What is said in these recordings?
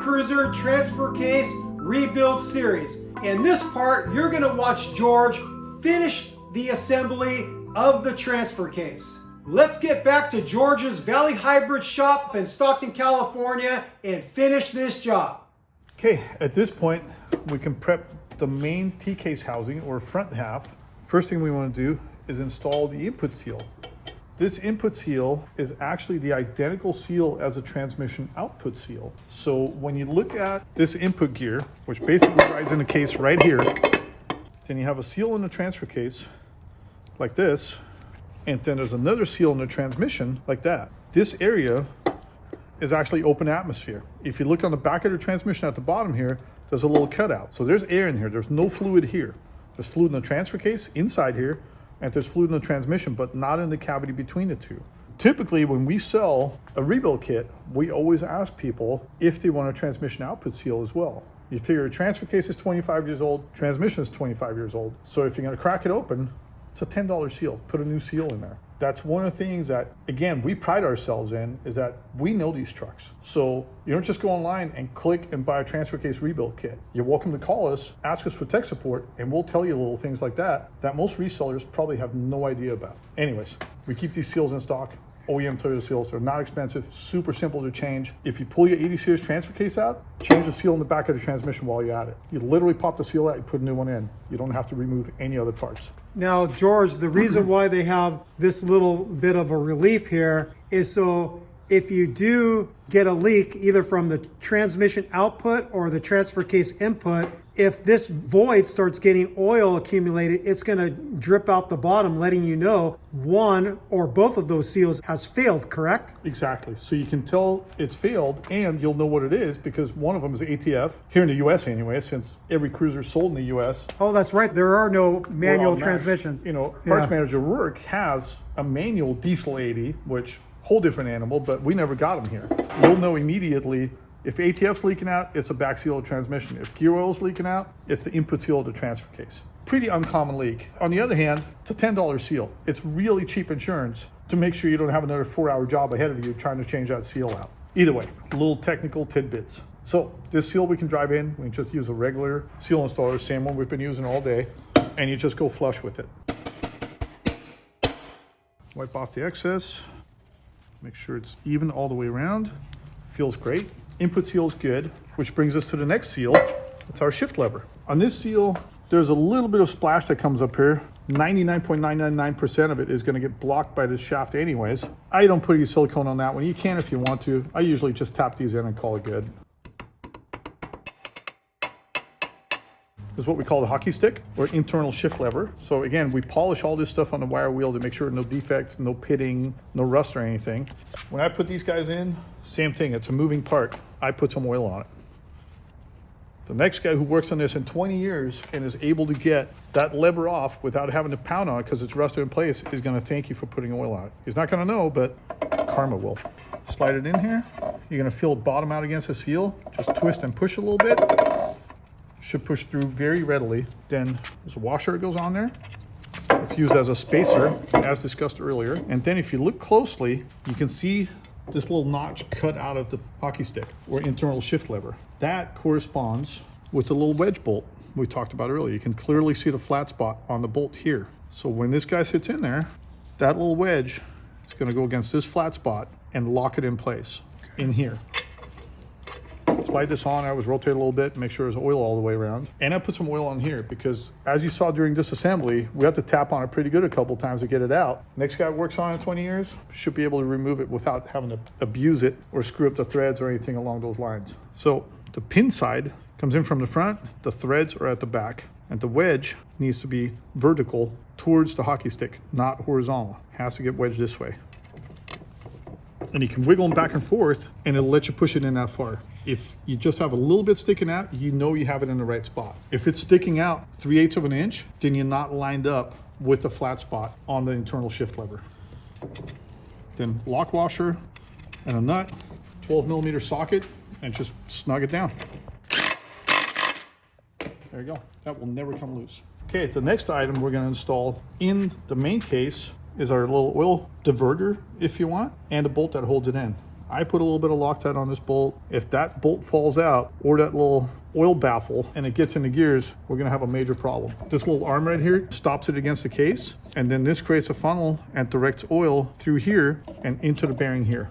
Cruiser Transfer Case Rebuild Series. In this part, you're gonna watch George finish the assembly of the transfer case. Let's get back to George's Valley Hybrid shop in Stockton, California and finish this job. Okay, at this point, we can prep the main T-case housing or front half. First thing we want to do is install the input seal. This input seal is actually the identical seal as a transmission output seal. So when you look at this input gear, which basically rides in the case right here, then you have a seal in the transfer case like this, and then there's another seal in the transmission like that. This area is actually open atmosphere. If you look on the back of the transmission at the bottom here, there's a little cutout. So there's air in here. There's no fluid here. There's fluid in the transfer case inside here, and there's fluid in the transmission, but not in the cavity between the two. Typically, when we sell a rebuild kit, we always ask people if they want a transmission output seal as well. You figure a transfer case is 25 years old, transmission is 25 years old. So if you're gonna crack it open, it's a $10 seal. Put a new seal in there. That's one of the things that, again, we pride ourselves in, is that we know these trucks. So you don't just go online and click and buy a transfer case rebuild kit. You're welcome to call us, ask us for tech support, and we'll tell you little things like that most resellers probably have no idea about. Anyways, we keep these seals in stock. OEM Toyota seals, they're not expensive, super simple to change. If you pull your 80 series transfer case out, change the seal in the back of the transmission while you're at it. You literally pop the seal out, you put a new one in. You don't have to remove any other parts. Now, George, the reason why they have this little bit of a relief here is so if you do get a leak either from the transmission output or the transfer case input, if this void starts getting oil accumulated, it's going to drip out the bottom, letting you know one or both of those seals has failed, correct? Exactly. So you can tell it's failed, and you'll know what it is because one of them is ATF, here in the US anyway, since every cruiser is sold in the US. Oh, that's right. There are no manual transmissions. You know, Parts Manager Work has a manual diesel 80, which whole different animal, but we never got them here. You'll know immediately if ATF's leaking out, it's a back seal of transmission. If gear oil's leaking out, it's the input seal of the transfer case. Pretty uncommon leak. On the other hand, it's a $10 seal. It's really cheap insurance to make sure you don't have another 4-hour job ahead of you trying to change that seal out. Either way, little technical tidbits. So this seal we can drive in. We can just use a regular seal installer, same one we've been using all day, and you just go flush with it. Wipe off the excess. Make sure it's even all the way around. Feels great. Input seal is good, which brings us to the next seal. It's our shift lever. On this seal, there's a little bit of splash that comes up here. 99.999% of it is going to get blocked by this shaft anyways. I don't put any silicone on that one. You can if you want to. I usually just tap these in and call it good. This is what we call the hockey stick or internal shift lever. So again, we polish all this stuff on the wire wheel to make sure no defects, no pitting, no rust or anything. When I put these guys in, same thing, it's a moving part. I put some oil on it. The next guy who works on this in 20 years and is able to get that lever off without having to pound on it because it's rusted in place is gonna thank you for putting oil on it. He's not gonna know, but karma will. Slide it in here. You're gonna feel it bottom out against the seal. Just twist and push a little bit. Should push through very readily. Then there's a washer that goes on there. It's used as a spacer, as discussed earlier. And then if you look closely, you can see this little notch cut out of the hockey stick or internal shift lever. That corresponds with the little wedge bolt we talked about earlier. You can clearly see the flat spot on the bolt here. So when this guy sits in there, that little wedge is going to go against this flat spot and lock it in place in here. Slide this on, I always rotate a little bit, make sure there's oil all the way around. And I put some oil on here because as you saw during disassembly, we have to tap on it pretty good a couple times to get it out. Next guy works on it in 20 years, should be able to remove it without having to abuse it or screw up the threads or anything along those lines. So the pin side comes in from the front, the threads are at the back, and the wedge needs to be vertical towards the hockey stick, not horizontal. Has to get wedged this way. And you can wiggle them back and forth and it'll let you push it in that far. If you just have a little bit sticking out, you know you have it in the right spot. If it's sticking out 3/8 of an inch, then you're not lined up with the flat spot on the internal shift lever. Then lock washer and a nut, 12mm socket, and just snug it down. There you go. That will never come loose. Okay, the next item we're going to install in the main case is our little oil diverter, if you want, and a bolt that holds it in. I put a little bit of Loctite on this bolt. If that bolt falls out or that little oil baffle and it gets in the gears, we're gonna have a major problem. This little arm right here stops it against the case, and then this creates a funnel and directs oil through here and into the bearing here.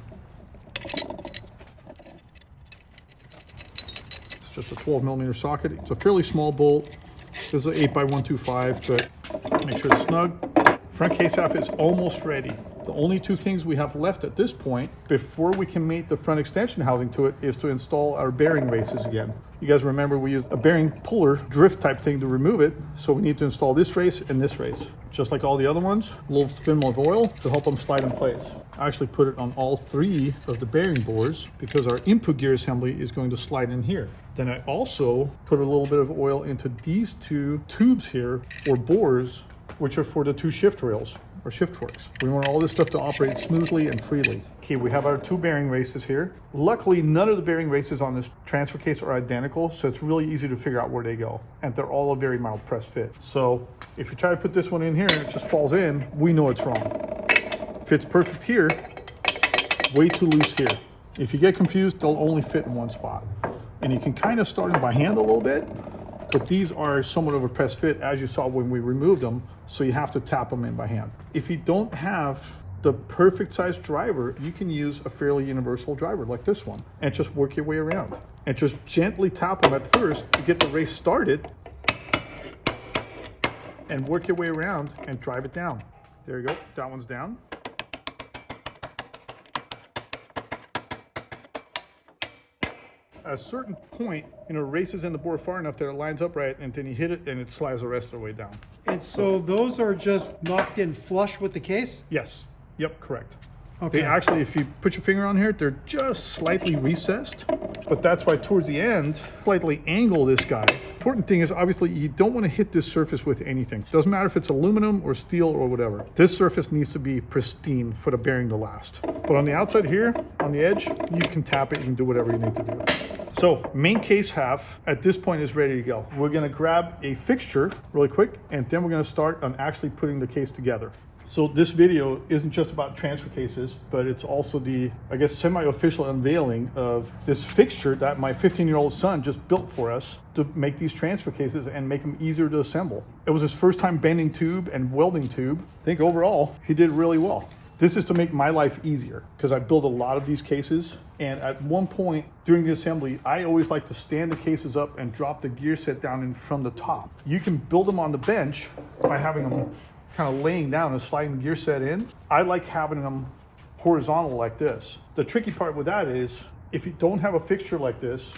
It's just a 12mm socket. It's a fairly small bolt. This is an 8x125, but make sure it's snug. Front case half is almost ready. The only two things we have left at this point before we can mate the front extension housing to it is to install our bearing races again. You guys remember we used a bearing puller drift type thing to remove it, so we need to install this race and this race. Just like all the other ones, a little film of oil to help them slide in place. I actually put it on all three of the bearing bores because our input gear assembly is going to slide in here. Then I also put a little bit of oil into these two tubes here, or bores, which are for the two shift rails or shift forks. We want all this stuff to operate smoothly and freely. Okay, we have our two bearing races here. Luckily, none of the bearing races on this transfer case are identical, so it's really easy to figure out where they go. And they're all a very mild press fit. So if you try to put this one in here and it just falls in, we know it's wrong. Fits perfect here, way too loose here. If you get confused, they'll only fit in one spot. And you can kind of start them by hand a little bit, but these are somewhat of a press fit, as you saw when we removed them, so you have to tap them in by hand. If you don't have the perfect size driver, you can use a fairly universal driver like this one and just work your way around. And just gently tap them at first to get the race started and work your way around and drive it down. There you go, that one's down. At a certain point, races in the bore far enough that it lines up right, and then you hit it and it slides the rest of the way down. And so those are just knocked in flush with the case? Yes. Yep, correct. Okay. They actually, if you put your finger on here, they're just slightly recessed, but that's why towards the end, slightly angle this guy. Important thing is obviously you don't want to hit this surface with anything. Doesn't matter if it's aluminum or steel or whatever. This surface needs to be pristine for the bearing to last. But on the outside here, on the edge, you can tap it, you can do whatever you need to do. So main case half at this point is ready to go. We're gonna grab a fixture really quick, and then we're gonna start on actually putting the case together. So this video isn't just about transfer cases, but it's also the, I guess, semi-official unveiling of this fixture that my 15-year-old son just built for us to make these transfer cases and make them easier to assemble. It was his first time bending tube and welding tube. I think overall, he did really well. This is to make my life easier because I build a lot of these cases. And at one point during the assembly, I always like to stand the cases up and drop the gear set down in from the top. You can build them on the bench by having them kind of laying down and sliding the gear set in. I like having them horizontal like this. The tricky part with that is if you don't have a fixture like this,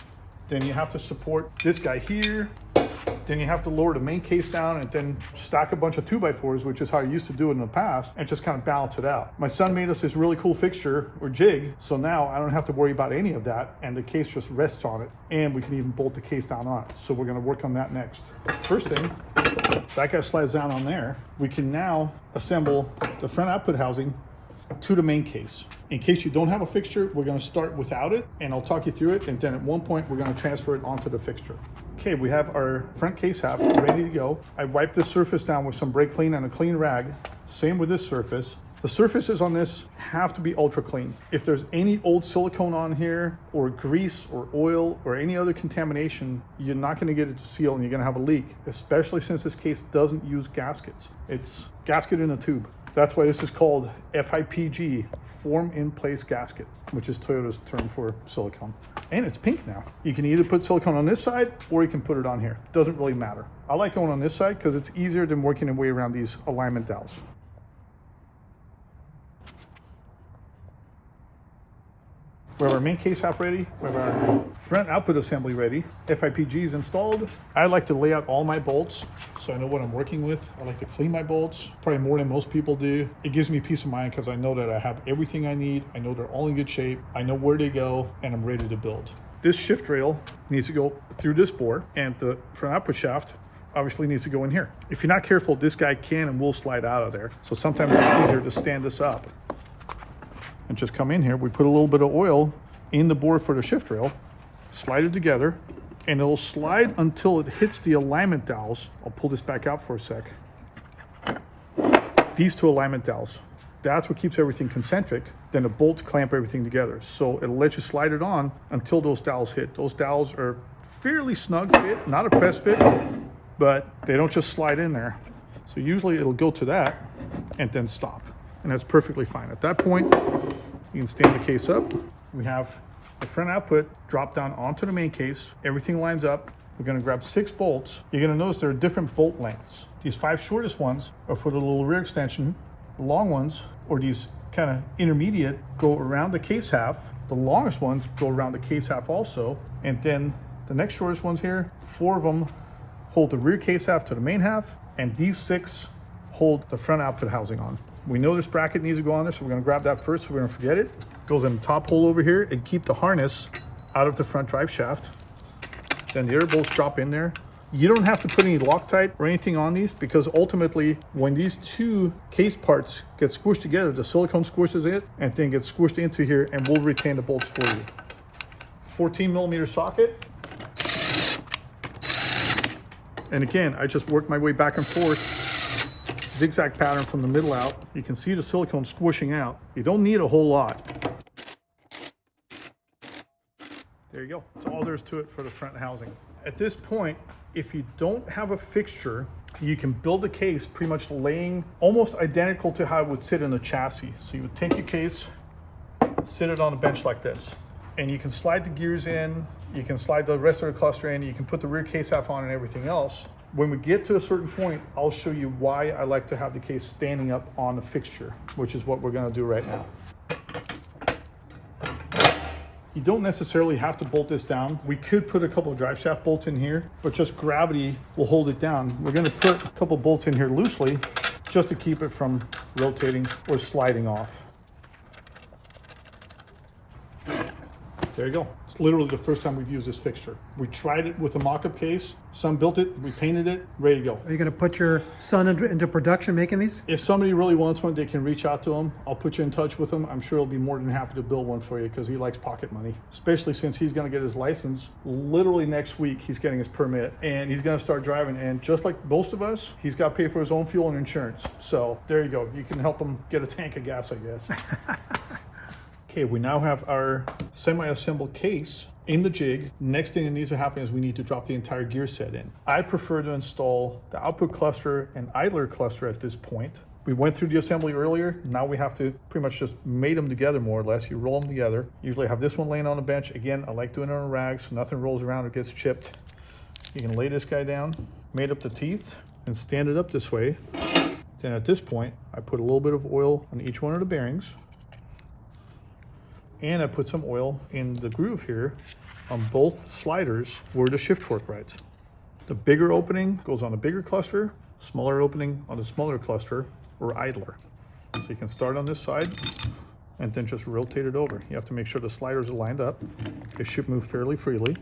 then you have to support this guy here. Then you have to lower the main case down and then stack a bunch of 2x4s, which is how I used to do it in the past, and just kind of balance it out. My son made us this really cool fixture or jig, so now I don't have to worry about any of that, and the case just rests on it, and we can even bolt the case down on it. So we're gonna work on that next. First thing, that guy slides down on there. We can now assemble the front output housing to the main case. In case you don't have a fixture, we're gonna start without it, and I'll talk you through it, and then at one point we're gonna transfer it onto the fixture. Okay, we have our front case half ready to go. I wiped this surface down with some brake clean and a clean rag. Same with this surface. The surfaces on this have to be ultra clean. If there's any old silicone on here or grease or oil or any other contamination, you're not gonna get it to seal and you're gonna have a leak, especially since this case doesn't use gaskets. It's gasket in a tube. That's why this is called FIPG, form in place gasket, which is Toyota's term for silicone. And it's pink now. You can either put silicone on this side or you can put it on here. Doesn't really matter. I like going on this side because it's easier than working your way around these alignment dowels. We have our main case half ready. We have our front output assembly ready. FIPG is installed. I like to lay out all my bolts so I know what I'm working with. I like to clean my bolts, probably more than most people do. It gives me peace of mind because I know that I have everything I need. I know they're all in good shape. I know where they go and I'm ready to build. This shift rail needs to go through this bore, and the front output shaft obviously needs to go in here. If you're not careful, this guy can and will slide out of there. So sometimes it's easier to stand this up and just come in here. We put a little bit of oil in the bore for the shift rail, slide it together, and it'll slide until it hits the alignment dowels. I'll pull this back out for a sec. These two alignment dowels. That's what keeps everything concentric. Then the bolts clamp everything together. So it'll let you slide it on until those dowels hit. Those dowels are fairly snug fit, not a press fit, but they don't just slide in there. So usually it'll go to that and then stop. And that's perfectly fine. At that point, you can stand the case up. We have the front output drop down onto the main case. Everything lines up. We're gonna grab 6 bolts. You're gonna notice there are different bolt lengths. These 5 shortest ones are for the little rear extension. The long ones, or these kind of intermediate, go around the case half. The longest ones go around the case half also. And then the next shortest ones here, 4 of them hold the rear case half to the main half, and these 6 hold the front output housing on. We know this bracket needs to go on there, so we're gonna grab that first so we don't forget it. Goes in the top hole over here and keep the harness out of the front drive shaft. Then the other bolts drop in there. You don't have to put any Loctite or anything on these, because ultimately when these 2 case parts get squished together, the silicone squishes it and then gets squished into here, and we'll retain the bolts for you. 14mm socket. And again, I just work my way back and forth. Zigzag pattern from the middle out. You can see the silicone squishing out. You don't need a whole lot. There you go. That's all there is to it for the front housing. At this point, if you don't have a fixture, you can build a case pretty much laying almost identical to how it would sit in a chassis. So you would take your case, sit it on a bench like this, and you can slide the gears in, you can slide the rest of the cluster in, you can put the rear case half on and everything else. When we get to a certain point, I'll show you why I like to have the case standing up on the fixture, which is what we're gonna do right now. You don't necessarily have to bolt this down. We could put a couple of drive shaft bolts in here, but just gravity will hold it down. We're gonna put a couple bolts in here loosely just to keep it from rotating or sliding off. There you go. It's literally the first time we've used this fixture. We tried it with a mock-up case. Some built it, we painted it, ready to go. Are you going to put your son into production making these? If somebody really wants one, they can reach out to him. I'll put you in touch with him. I'm sure he'll be more than happy to build one for you, because he likes pocket money, especially since he's going to get his license. Literally next week, he's getting his permit and he's going to start driving. And just like most of us, he's got to pay for his own fuel and insurance. So there you go. You can help him get a tank of gas, I guess. Okay, we now have our semi-assembled case in the jig. Next thing that needs to happen is we need to drop the entire gear set in. I prefer to install the output cluster and idler cluster at this point. We went through the assembly earlier. Now we have to pretty much just mate them together more or less. You roll them together. Usually I have this one laying on the bench. Again, I like doing it on a rag so nothing rolls around or gets chipped. You can lay this guy down, mate up the teeth, and stand it up this way. Then at this point, I put a little bit of oil on each one of the bearings. And I put some oil in the groove here on both sliders where the shift fork rides. The bigger opening goes on the bigger cluster, smaller opening on the smaller cluster or idler. So you can start on this side and then just rotate it over. You have to make sure the sliders are lined up. They should move fairly freely.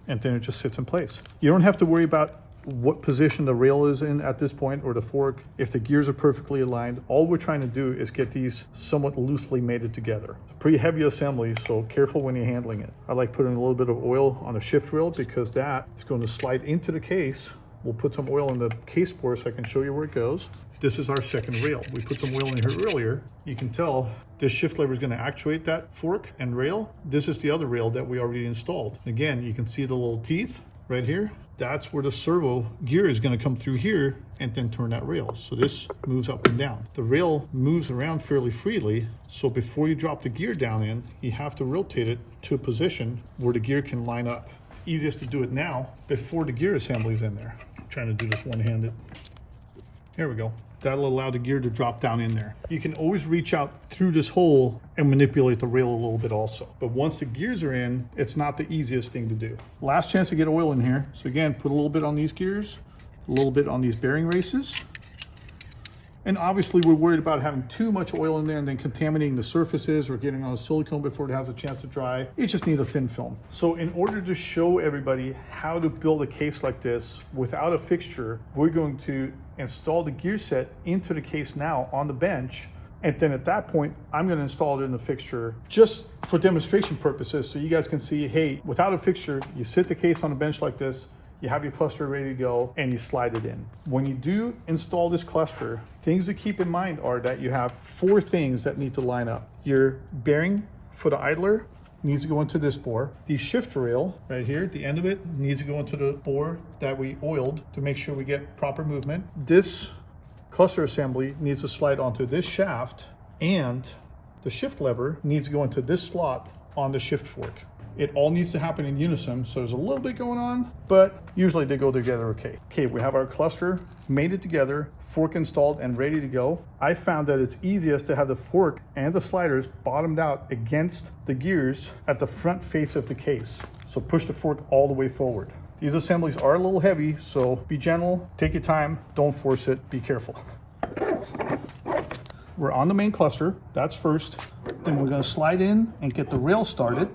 And then it just sits in place. You don't have to worry about what position the rail is in at this point, or the fork, if the gears are perfectly aligned. All we're trying to do is get these somewhat loosely mated together. It's a pretty heavy assembly, so careful when you're handling it. I like putting a little bit of oil on the shift rail because that is going to slide into the case. We'll put some oil in the case bore so I can show you where it goes. This is our second rail. We put some oil in here earlier. You can tell this shift lever is going to actuate that fork and rail. This is the other rail that we already installed. Again, you can see the little teeth right here. That's where the servo gear is going to come through here and then turn that rail. So this moves up and down. The rail moves around fairly freely. So before you drop the gear down in, you have to rotate it to a position where the gear can line up. It's easiest to do it now before the gear assembly is in there. I'm trying to do this one-handed. Here we go. That'll allow the gear to drop down in there. You can always reach out through this hole and manipulate the rail a little bit also. But once the gears are in, it's not the easiest thing to do. Last chance to get oil in here. So again, put a little bit on these gears, a little bit on these bearing races. And obviously we're worried about having too much oil in there and then contaminating the surfaces or getting on the silicone before it has a chance to dry. You just need a thin film. So in order to show everybody how to build a case like this without a fixture, we're going to install the gear set into the case now on the bench. And then at that point, I'm going to install it in the fixture just for demonstration purposes. So you guys can see, hey, without a fixture, you sit the case on a bench like this, you have your cluster ready to go, and you slide it in. When you do install this cluster, things to keep in mind are that you have 4 things that need to line up. Your bearing for the idler needs to go into this bore. The shift rail right here at the end of it needs to go into the bore that we oiled to make sure we get proper movement. This cluster assembly needs to slide onto this shaft, and the shift lever needs to go into this slot on the shift fork. It all needs to happen in unison, so there's a little bit going on, but usually they go together okay. Okay, we have our cluster mated together, fork installed and ready to go. I found that it's easiest to have the fork and the sliders bottomed out against the gears at the front face of the case. So push the fork all the way forward. These assemblies are a little heavy, so be gentle, take your time, don't force it, be careful. We're on the main cluster, that's first. Then we're gonna slide in and get the rail started.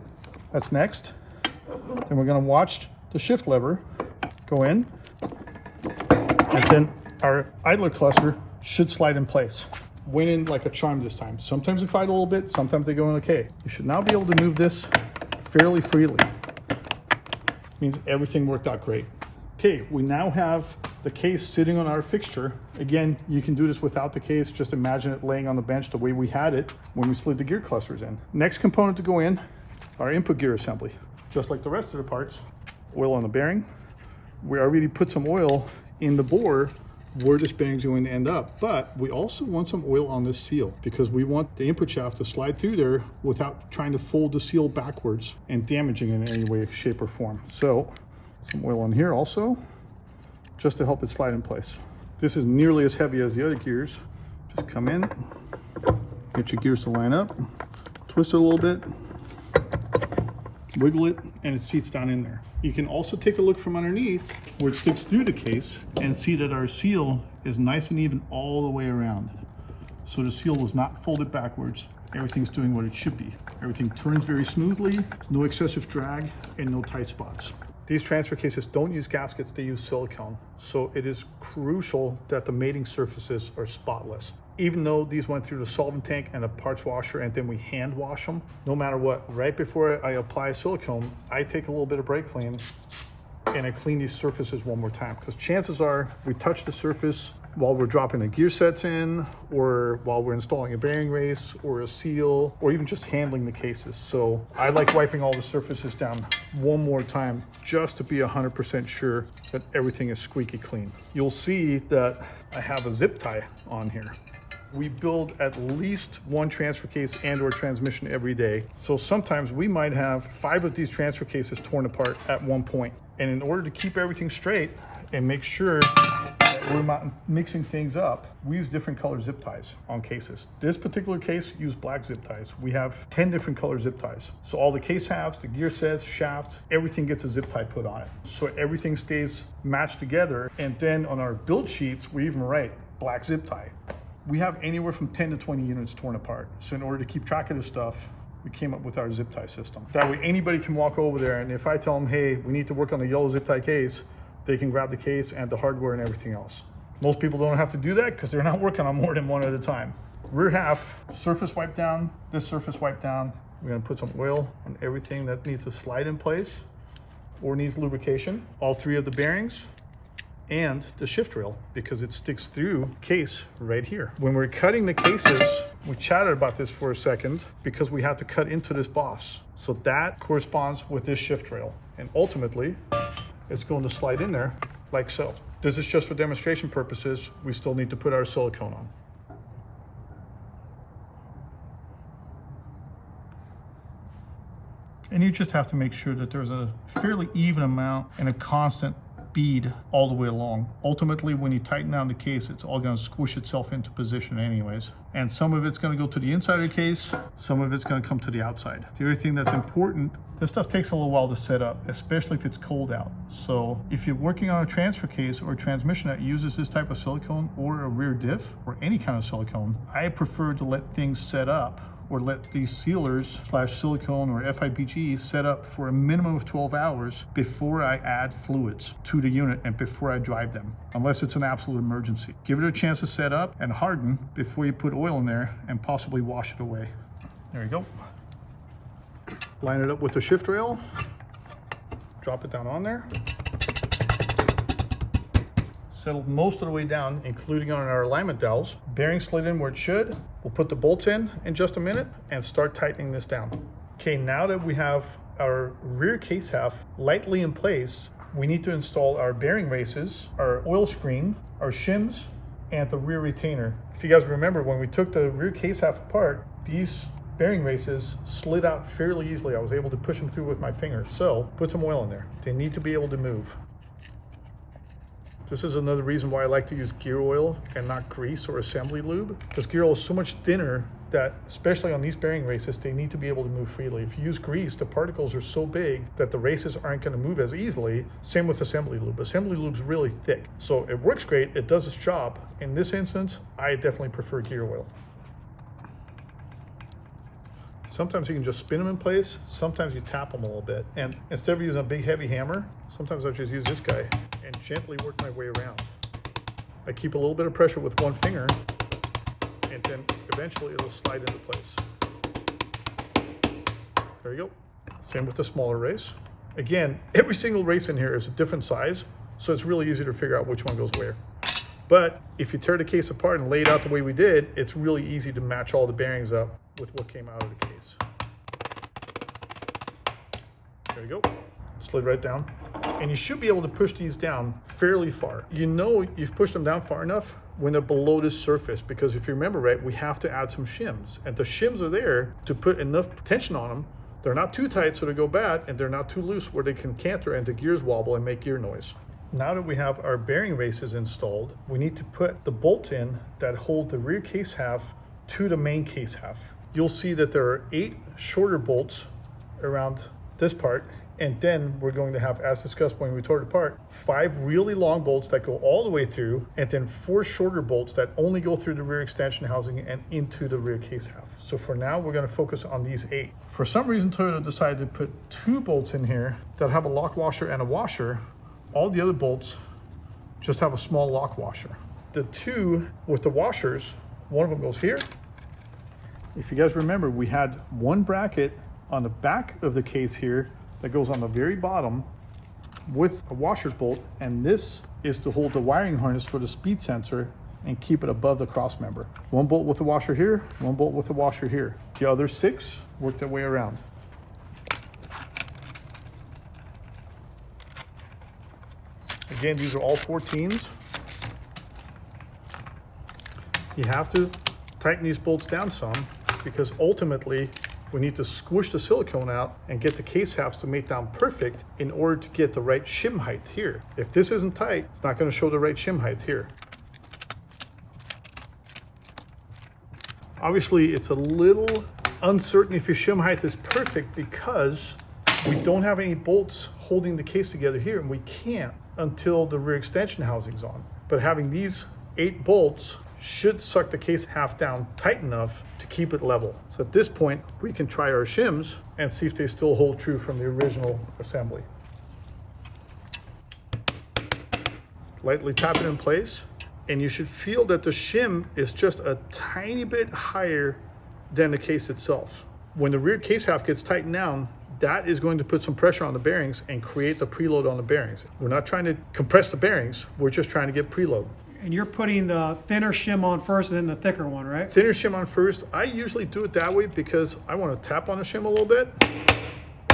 That's next. Then we're gonna watch the shift lever go in. And then our idler cluster should slide in place. Went in like a charm this time. Sometimes they fight a little bit, sometimes they go in okay. You should now be able to move this fairly freely. Means everything worked out great. Okay, we now have the case sitting on our fixture. Again, you can do this without the case. Just imagine it laying on the bench the way we had it when we slid the gear clusters in. Next component to go in, our input gear assembly. Just like the rest of the parts, oil on the bearing. We already put some oil in the bore where this bearing's going to end up, but we also want some oil on this seal because we want the input shaft to slide through there without trying to fold the seal backwards and damaging it in any way, shape, or form. So some oil on here also, just to help it slide in place. This is nearly as heavy as the other gears. Just come in, get your gears to line up, twist it a little bit, wiggle it, and it seats down in there. You can also take a look from underneath where it sticks through the case and see that our seal is nice and even all the way around. So the seal was not folded backwards. Everything's doing what it should be. Everything turns very smoothly, no excessive drag, and no tight spots. These transfer cases don't use gaskets, they use silicone. So it is crucial that the mating surfaces are spotless. Even though these went through the solvent tank and the parts washer and then we hand wash them, no matter what, right before I apply silicone, I take a little bit of brake clean and I clean these surfaces one more time. Because chances are we touch the surface while we're dropping the gear sets in, or while we're installing a bearing race or a seal, or even just handling the cases. So I like wiping all the surfaces down one more time just to be 100% sure that everything is squeaky clean. You'll see that I have a zip tie on here. We build at least one transfer case and or transmission every day. So sometimes we might have 5 of these transfer cases torn apart at one point. And in order to keep everything straight and make sure that we're not mixing things up, we use different color zip ties on cases. This particular case used black zip ties. We have 10 different color zip ties. So all the case halves, the gear sets, shafts, everything gets a zip tie put on it. So everything stays matched together. And then on our build sheets, we even write black zip tie. We have anywhere from 10 to 20 units torn apart. So in order to keep track of this stuff, we came up with our zip tie system. That way anybody can walk over there, and if I tell them, hey, we need to work on the yellow zip tie case, they can grab the case and the hardware and everything else. Most people don't have to do that because they're not working on more than one at a time. Rear half, surface wipe down, this surface wipe down. We're gonna put some oil on everything that needs to slide in place or needs lubrication. All 3 of the bearings, and the shift rail because it sticks through case right here. When we're cutting the cases, we chatted about this for a second because we have to cut into this boss. So that corresponds with this shift rail. And ultimately, it's going to slide in there like so. This is just for demonstration purposes. We still need to put our silicone on. And you just have to make sure that there's a fairly even amount and a constant bead all the way along. Ultimately, when you tighten down the case, it's all going to squish itself into position anyways. And some of it's going to go to the inside of the case, some of it's going to come to the outside. The other thing that's important, this stuff takes a little while to set up, especially if it's cold out. So if you're working on a transfer case or a transmission that uses this type of silicone or a rear diff or any kind of silicone, I prefer to let things set up or let these sealers / silicone or FIPG set up for a minimum of 12 hours before I add fluids to the unit and before I drive them, unless it's an absolute emergency. Give it a chance to set up and harden before you put oil in there and possibly wash it away. There you go. Line it up with the shift rail, drop it down on there. settled most of the way down, including on our alignment dowels. Bearing slid in where it should. We'll put the bolts in just a minute and start tightening this down. Okay, now that we have our rear case half lightly in place, we need to install our bearing races, our oil screen, our shims, and the rear retainer. If you guys remember, when we took the rear case half apart, these bearing races slid out fairly easily. I was able to push them through with my finger. So put some oil in there. They need to be able to move. This is another reason why I like to use gear oil and not grease or assembly lube, because gear oil is so much thinner that, especially on these bearing races, they need to be able to move freely. If you use grease, the particles are so big that the races aren't going to move as easily. Same with assembly lube. Assembly lube's really thick, so it works great. It does its job. In this instance, I definitely prefer gear oil. Sometimes you can just spin them in place. Sometimes you tap them a little bit. And instead of using a big heavy hammer, sometimes I just use this guy and gently work my way around. I keep a little bit of pressure with one finger, and then eventually it'll slide into place. There you go. Same with the smaller race. Again, every single race in here is a different size, so it's really easy to figure out which one goes where. But if you tear the case apart and lay it out the way we did, it's really easy to match all the bearings up with what came out of the case. There you go. Slid right down. And you should be able to push these down fairly far. You know you've pushed them down far enough when they're below this surface, because if you remember right, we have to add some shims. And the shims are there to put enough tension on them. They're not too tight so they go bad, and they're not too loose where they can canter and the gears wobble and make gear noise. Now that we have our bearing races installed, we need to put the bolts in that hold the rear case half to the main case half. You'll see that there are 8 shorter bolts around this part, and then we're going to have, as discussed when we tore it apart, 5 really long bolts that go all the way through, and then 4 shorter bolts that only go through the rear extension housing and into the rear case half. So for now, we're going to focus on these 8. For some reason, Toyota decided to put 2 bolts in here that have a lock washer and a washer. All the other bolts just have a small lock washer. The 2 with the washers, one of them goes here. If you guys remember, we had one bracket on the back of the case here that goes on the very bottom with a washer bolt, and this is to hold the wiring harness for the speed sensor and keep it above the cross member. One bolt with the washer here, one bolt with the washer here. The other 6 work their way around. Again, these are all 14s. You have to tighten these bolts down some, because ultimately we need to squish the silicone out and get the case halves to mate down perfect in order to get the right shim height here. If this isn't tight, it's not going to show the right shim height here. Obviously, it's a little uncertain if your shim height is perfect because we don't have any bolts holding the case together here, and we can't until the rear extension housing's on. But having these 8 bolts should suck the case half down tight enough to keep it level. So at this point, we can try our shims and see if they still hold true from the original assembly. Lightly tap it in place, and you should feel that the shim is just a tiny bit higher than the case itself. When the rear case half gets tightened down, that is going to put some pressure on the bearings and create the preload on the bearings. We're not trying to compress the bearings, we're just trying to get preload. And you're putting the thinner shim on first and then the thicker one, right? Thinner shim on first. I usually do it that way because I want to tap on the shim a little bit.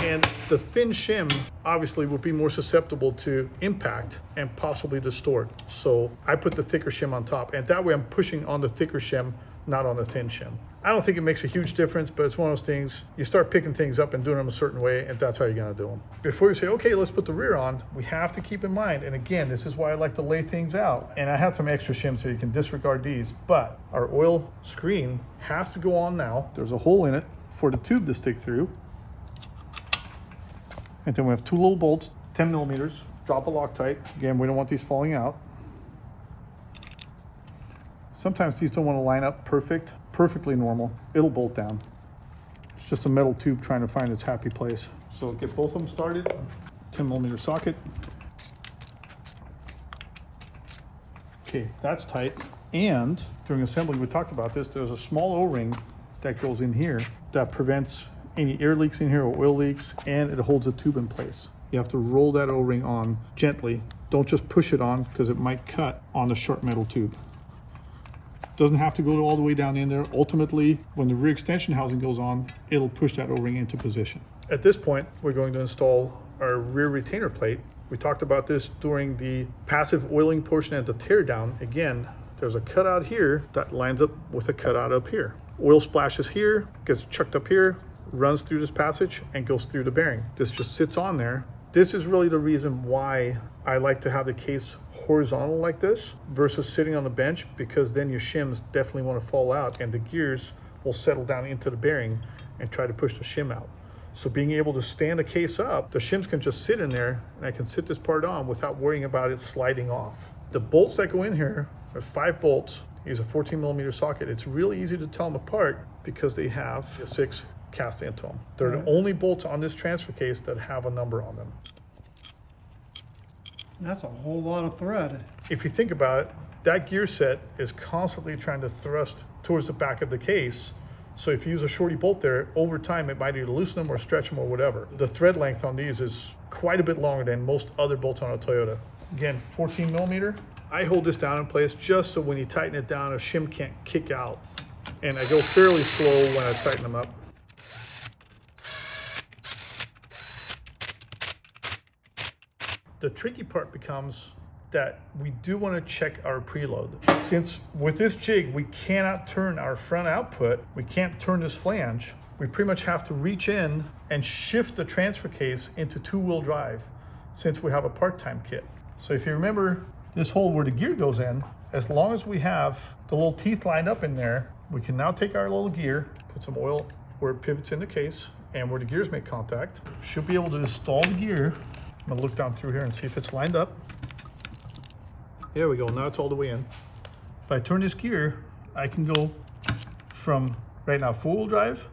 And the thin shim obviously would be more susceptible to impact and possibly distort. So I put the thicker shim on top, and that way I'm pushing on the thicker shim, not on the thin shim. I don't think it makes a huge difference, but it's one of those things, you start picking things up and doing them a certain way, and that's how you're gonna do them. Before you say, okay, let's put the rear on, we have to keep in mind, and again, this is why I like to lay things out. And I had some extra shims so you can disregard these, but our oil screen has to go on now. There's a hole in it for the tube to stick through. And then we have 2 little bolts, 10 millimeters, drop a Loctite. Again, we don't want these falling out. Sometimes these don't want to line up perfectly normal. It'll bolt down. It's just a metal tube trying to find its happy place. So get both of them started. 10 millimeter socket. Okay, that's tight. And during assembly, we talked about this, there's a small O-ring that goes in here that prevents any air leaks in here or oil leaks, and it holds the tube in place. You have to roll that O-ring on gently don't just push it on because it might cut on the sharp metal tube. Doesn't have to go all the way down in there. Ultimately, when the rear extension housing goes on, it'll push that O-ring into position. At this point, we're going to install our rear retainer plate. We talked about this during the passive oiling portion at the teardown. Again, there's a cutout here that lines up with a cutout up here. Oil splashes here, gets chucked up here, runs through this passage and goes through the bearing. This just sits on there. This is really the reason why I like to have the case horizontal like this versus sitting on the bench, because then your shims definitely want to fall out and the gears will settle down into the bearing and try to push the shim out. So being able to stand the case up, the shims can just sit in there and I can sit this part on without worrying about it sliding off. The bolts that go in here are 5 bolts. Use a 14mm socket. It's really easy to tell them apart because they have a 6 cast into them. They're the only bolts on this transfer case that have a number on them. That's a whole lot of thread. If you think about it, that gear set is constantly trying to thrust towards the back of the case. So if you use a shorty bolt there, over time it might either loosen them or stretch them or whatever. The thread length on these is quite a bit longer than most other bolts on a Toyota. Again, 14mm. I hold this down in place just so when you tighten it down, a shim can't kick out. And I go fairly slow when I tighten them up. The tricky part becomes that we do want to check our preload. Since with this jig, we cannot turn our front output, we can't turn this flange, we pretty much have to reach in and shift the transfer case into 2-wheel drive since we have a part-time kit. So if you remember this hole where the gear goes in, as long as we have the little teeth lined up in there, we can now take our little gear, put some oil where it pivots in the case and where the gears make contact. Should be able to install the gear. I'm gonna look down through here and see if it's lined up. There we go, now it's all the way in. If I turn this gear, I can go from right now 4-wheel drive.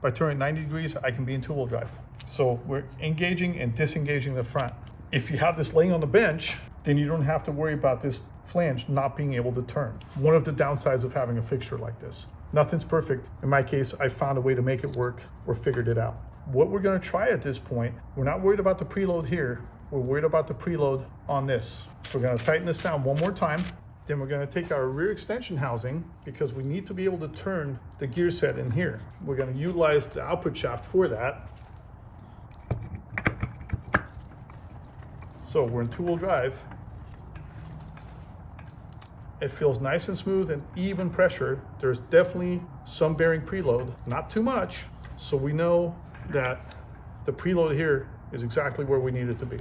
By turning 90 degrees, I can be in 2-wheel drive. So we're engaging and disengaging the front. If you have this laying on the bench, then you don't have to worry about this flange not being able to turn. One of the downsides of having a fixture like this. Nothing's perfect. In my case, I found a way to make it work or figured it out. What we're gonna try at this point, we're not worried about the preload here. We're worried about the preload on this. So we're gonna tighten this down one more time. Then we're gonna take our rear extension housing because we need to be able to turn the gear set in here. We're gonna utilize the output shaft for that. So we're in 2-wheel drive. It feels nice and smooth and even pressure. There's definitely some bearing preload, not too much. So we know that the preload here is exactly where we need it to be.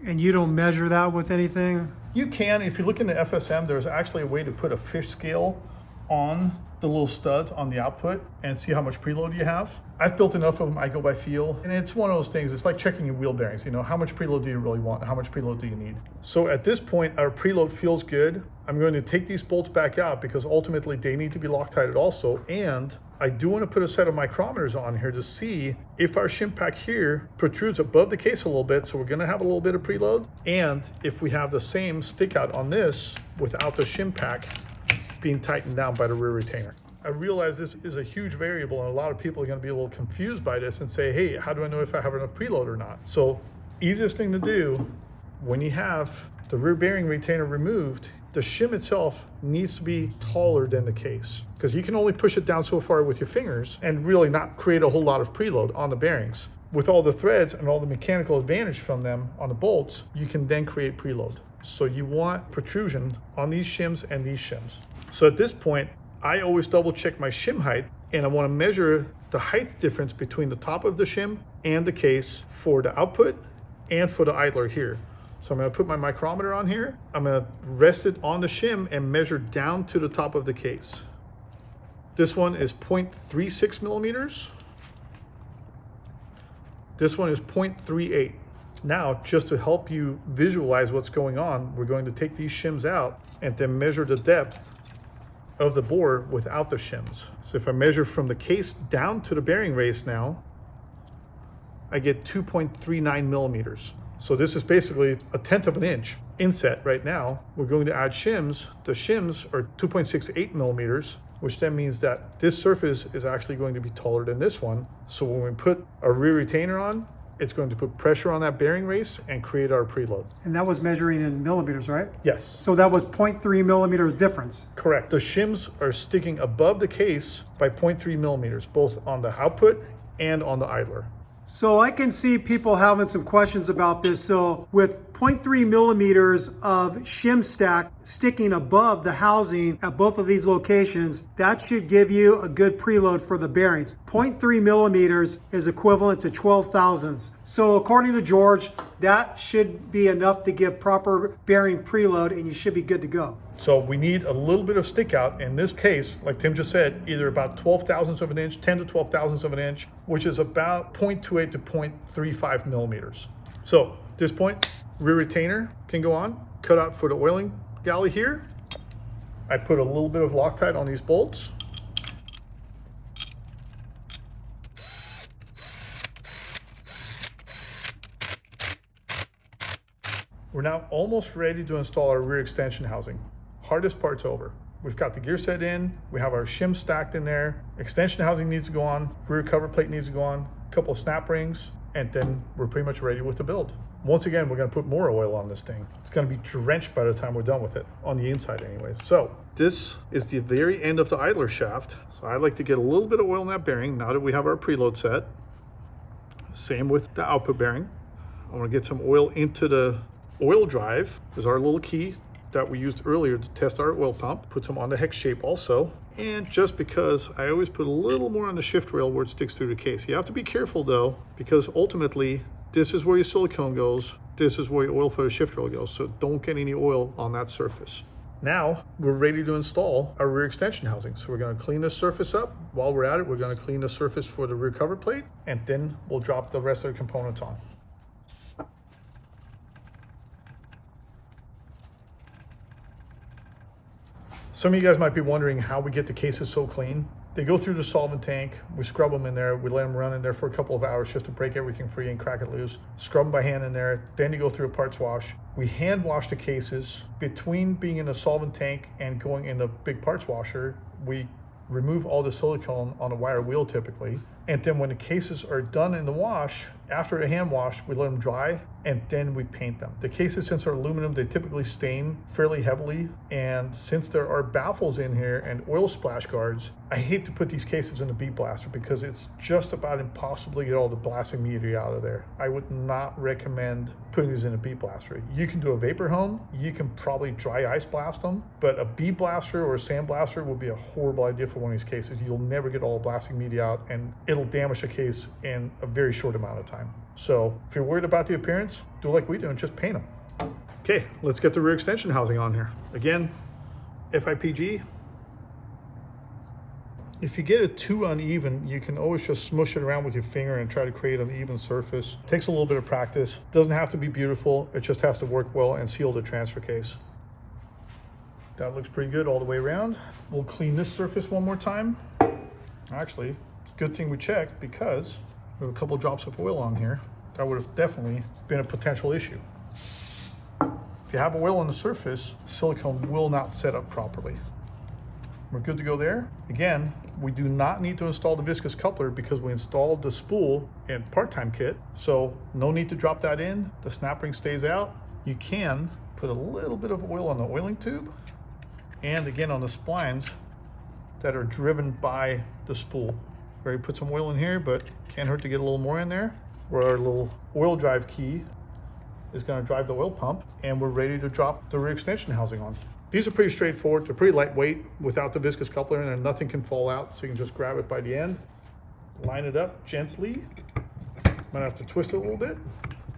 And you don't measure that with anything? You can, if you look in the FSM, there's actually a way to put a fish scale on the little studs on the output and see how much preload you have. I've built enough of them, I go by feel. And it's one of those things, it's like checking your wheel bearings. You know, how much preload do you really want? How much preload do you need? So at this point, our preload feels good. I'm going to take these bolts back out because ultimately they need to be Loctited also. And I do want to put a set of micrometers on here to see if our shim pack here protrudes above the case a little bit. So we're going to have a little bit of preload. And if we have the same stick out on this without the shim pack being tightened down by the rear retainer. I realize this is a huge variable and a lot of people are going to be a little confused by this and say, hey, how do I know if I have enough preload or not? So easiest thing to do when you have the rear bearing retainer removed, the shim itself needs to be taller than the case because you can only push it down so far with your fingers and really not create a whole lot of preload on the bearings. With all the threads and all the mechanical advantage from them on the bolts, you can then create preload. So you want protrusion on these shims and these shims. So at this point, I always double check my shim height and I want to measure the height difference between the top of the shim and the case for the output and for the idler here. So I'm going to put my micrometer on here. I'm going to rest it on the shim and measure down to the top of the case. This one is 0.36 millimeters. This one is 0.38. Now, just to help you visualize what's going on, we're going to take these shims out and then measure the depth of the bore without the shims. So if I measure from the case down to the bearing race now, I get 2.39 millimeters. So this is basically 1/10 of an inch inset right now. We're going to add shims. The shims are 2.68 millimeters, which then means that this surface is actually going to be taller than this one. So when we put a rear retainer on, it's going to put pressure on that bearing race and create our preload. And that was measuring in millimeters, right? Yes. So that was 0.3 millimeters difference. Correct. The shims are sticking above the case by 0.3 millimeters, both on the output and on the idler. So I can see people having some questions about this. So with 0.3 millimeters of shim stack sticking above the housing at both of these locations, that should give you a good preload for the bearings. 0.3 millimeters is equivalent to 12 thousandths. So according to George, that should be enough to give proper bearing preload and you should be good to go. So we need a little bit of stick out. In this case, like Tim just said, either about 12 thousandths of an inch, 10 to 12 thousandths of an inch, which is about 0.28 to 0.35 millimeters. So at this point, rear retainer can go on, cut out for the oiling galley here. I put a little bit of Loctite on these bolts. We're now almost ready to install our rear extension housing. Hardest part's over. We've got the gear set in, we have our shim stacked in there, extension housing needs to go on, rear cover plate needs to go on, a couple of snap rings, and then we're pretty much ready with the build. Once again, we're gonna put more oil on this thing. It's gonna be drenched by the time we're done with it, on the inside anyways. So this is the very end of the idler shaft. So I like to get a little bit of oil in that bearing now that we have our preload set. Same with the output bearing. I wanna get some oil into the oil drive. Is our little key that we used earlier to test our oil pump. Put some on the hex shape also. And just because I always put a little more on the shift rail where it sticks through the case. You have to be careful though, because ultimately this is where your silicone goes. This is where your oil for the shift rail goes. So don't get any oil on that surface. Now we're ready to install our rear extension housing. So we're gonna clean this surface up. While we're at it, we're gonna clean the surface for the rear cover plate, and then we'll drop the rest of the components on. Some of you guys might be wondering how we get the cases so clean. They go through the solvent tank, we scrub them in there, we let them run in there for a couple of hours just to break everything free and crack it loose. Scrub them by hand in there, then you go through a parts wash. We hand wash the cases. Between being in the solvent tank and going in the big parts washer, we remove all the silicone on a wire wheel typically. And then when the cases are done in the wash, after a hand wash, we let them dry and then we paint them. The cases, since they're aluminum, they typically stain fairly heavily. And since there are baffles in here and oil splash guards, I hate to put these cases in a bead blaster because it's just about impossible to get all the blasting media out of there. I would not recommend putting these in a bead blaster. You can do a vapor hone, you can probably dry ice blast them, but a bead blaster or a sand blaster would be a horrible idea for one of these cases. You'll never get all the blasting media out and it'll damage the case in a very short amount of time. So if you're worried about the appearance, do like we do and just paint them. Okay, let's get the rear extension housing on here. Again, FIPG. If you get it too uneven, you can always just smush it around with your finger and try to create an even surface. It takes a little bit of practice. Doesn't have to be beautiful. It just has to work well and seal the transfer case. That looks pretty good all the way around. We'll clean this surface one more time. Actually, good thing we checked because we have a couple drops of oil on here. That would have definitely been a potential issue. If you have oil on the surface, silicone will not set up properly. We're good to go there. Again, we do not need to install the viscous coupler because we installed the spool in part-time kit. So no need to drop that in. The snap ring stays out. You can put a little bit of oil on the oiling tube and again on the splines that are driven by the spool. Where you put some oil in here, but can't hurt to get a little more in there. Where our little oil drive key is going to drive the oil pump, and we're ready to drop the rear extension housing on. These are pretty straightforward. They're pretty lightweight without the viscous coupler, and then nothing can fall out, so you can just grab it by the end, line it up gently. Might have to twist it a little bit.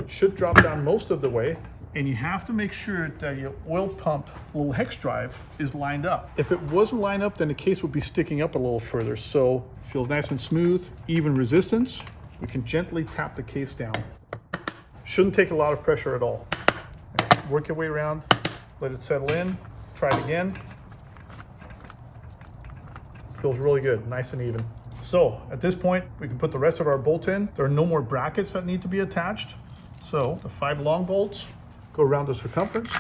It should drop down most of the way. And you have to make sure that your oil pump little hex drive is lined up. If it wasn't lined up, then the case would be sticking up a little further. So it feels nice and smooth, even resistance. We can gently tap the case down. Shouldn't take a lot of pressure at all. Work your way around, let it settle in, try it again. Feels really good, nice and even. So at this point, we can put the rest of our bolts in. There are no more brackets that need to be attached. So the 5 long bolts go around the circumference